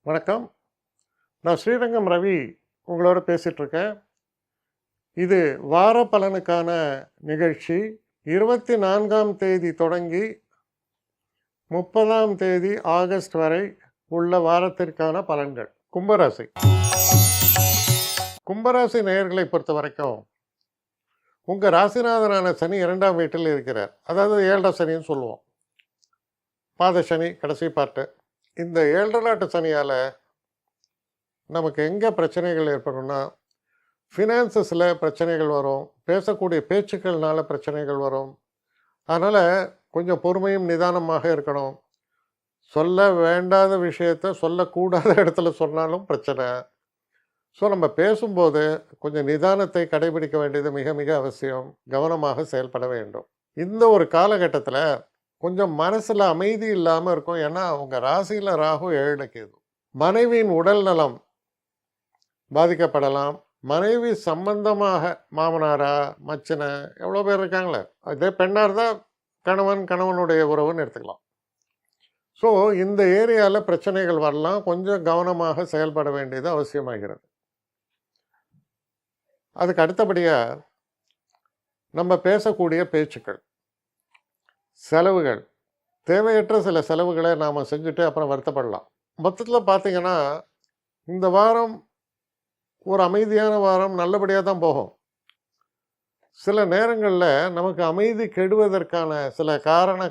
வணக்கம். நான் ஸ்ரீரங்கம் ரவி உங்களோட பேசிகிட்ருக்கேன். இது வார பலனுக்கான நிகழ்ச்சி. 24ஆம் தேதி தொடங்கி 30ஆம் தேதி ஆகஸ்ட் வரை உள்ள வாரத்திற்கான பலன்கள். கும்பராசி. கும்பராசி நேயர்களை பொறுத்த வரைக்கும் உங்கள் ராசிநாதனான சனி 2ஆம் வீட்டில் இருக்கிறார். அதாவது 7 சனின்னு சொல்லுவோம். பாத சனி கடைசி பார்ட்டு. இந்த 7 நாட்டு சனியால் நமக்கு எங்கே பிரச்சனைகள் ஏற்படும்னா, ஃபினான்சஸில் பிரச்சனைகள் வரும், பேசக்கூடிய பேச்சுக்கள்னால பிரச்சனைகள் வரும். அதனால் கொஞ்சம் பொறுமையும் நிதானமாக இருக்கணும். சொல்ல வேண்டாத விஷயத்த சொல்லக்கூடாத இடத்துல சொன்னாலும் பிரச்சனை. ஸோ நம்ம பேசும்போது கொஞ்சம் நிதானத்தை கடைபிடிக்க வேண்டியது மிக மிக அவசியம். கவனமாக செயல்பட வேண்டும். இந்த ஒரு காலகட்டத்தில் கொஞ்சம் மனசில் அமைதி இல்லாமல் இருக்கும். ஏன்னா உங்கள் ராசியில் ராகு 7 கேது. மனைவியின் உடல் நலம் பாதிக்கப்படலாம். மனைவி சம்பந்தமாக மாமனாரா மச்சனை எவ்வளோ பேர் இருக்காங்களே, அதே பெண்ணாக இருந்தால் கணவனுடைய உறவுன்னு எடுத்துக்கலாம். ஸோ இந்த ஏரியாவில் பிரச்சனைகள் வரலாம். கொஞ்சம் கவனமாக செயல்பட வேண்டியது அவசியமாகிறது. அதுக்கு அடுத்தபடியாக நம்ம பேசக்கூடிய பேச்சுக்கள், செலவுகள், தேவையற்ற சில செலவுகளை நாம் செஞ்சுட்டு அப்புறம் வருத்தப்படலாம். மொத்தத்தில் பார்த்திங்கன்னா இந்த வாரம் ஒரு அமைதியான வாரம், நல்லபடியாக தான் போகும். சில நேரங்களில் நமக்கு அமைதி கெடுவதற்கான சில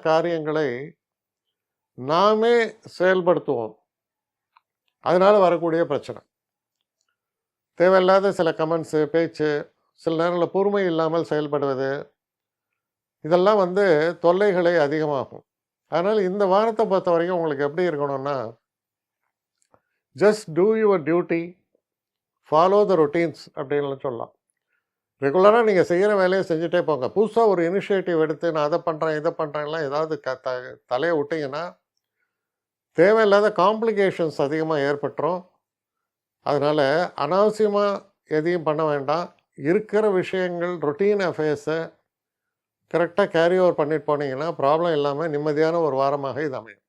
காரியங்களை நாமே செயல்படுத்துவோம். அதனால் வரக்கூடிய பிரச்சனை, தேவையில்லாத சில கமெண்ட்ஸு, பேச்சு, சில நேரங்களில் பொறுமை இல்லாமல் செயல்படுவது, இதெல்லாம் தொல்லைகளை அதிகமாகும். அதனால் இந்த வாரத்தை பொறுத்த வரைக்கும் உங்களுக்கு எப்படி இருக்கணும்னா, just two your duty, follow the routines அப்படின்னு சொல்லலாம். ரெகுலராக நீங்கள் செய்கிற வேலையை செஞ்சுட்டே போங்க. புதுசாக ஒரு இனிஷியேட்டிவ் எடுத்து நான் அதை பண்ணுறேன் இதை பண்ணுறேன்லாம் ஏதாவது தலையை விட்டிங்கன்னா தேவையில்லாத காம்ப்ளிகேஷன்ஸ் அதிகமாக ஏற்பட்டுரும். அதனால் அனாவசியமாக எதையும் பண்ண வேண்டாம். இருக்கிற விஷயங்கள், ரொட்டீன் அஃபேர்ஸை கரெக்டாக கேரி ஓவர் பண்ணிட்டு போனீங்கன்னா ப்ராப்ளம் இல்லாமல் நிம்மதியான ஒரு வாரமாக இது அமையும்.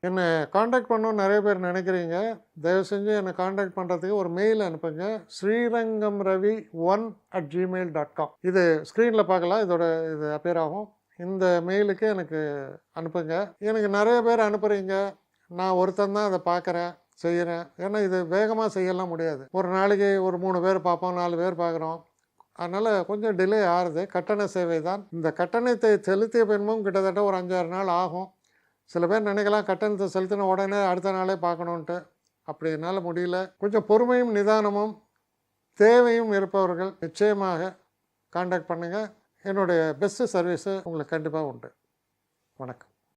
என்னை காண்டாக்ட் பண்ணணும்னு நிறைய பேர் நினைக்கிறீங்க. தயவு செஞ்சு என்னை காண்டாக்ட் பண்ணுறதுக்கு ஒரு மெயில் அனுப்புங்க. srirangamravi1@gmail.com. இது ஸ்க்ரீனில் பார்க்கலாம். இது அப்பியர் ஆகும். இந்த மெயிலுக்கு எனக்கு அனுப்புங்க. எனக்கு நிறைய பேர் அனுப்புகிறீங்க. நான் ஒருத்தன் தான் அதை பார்க்குறேன், செய்கிறேன். ஏன்னா இது வேகமாக செய்யலாம் முடியாது. ஒரு நாளைக்கு ஒரு 3 பேர் பார்ப்போம், 4 பேர் பார்க்குறோம். அதனால் கொஞ்சம் டிலே ஆகுது. கட்டண சேவை தான். இந்த கட்டணத்தை செலுத்திய பின்பும் கிட்டத்தட்ட ஒரு 5-6 நாள் ஆகும். சில பேர் நினைக்கலாம் கட்டணத்தை செலுத்தின உடனே அடுத்த நாளே பார்க்கணுன்ட்டு. அப்படி என்னால் முடியல. கொஞ்சம் பொறுமையும் நிதானமும் தேவையும் இருப்பவர்கள் நிச்சயமாக காண்டாக்ட் பண்ணுங்கள். என்னுடைய பெஸ்ட்டு சர்வீஸு உங்களுக்கு கண்டிப்பாக உண்டு. வணக்கம்.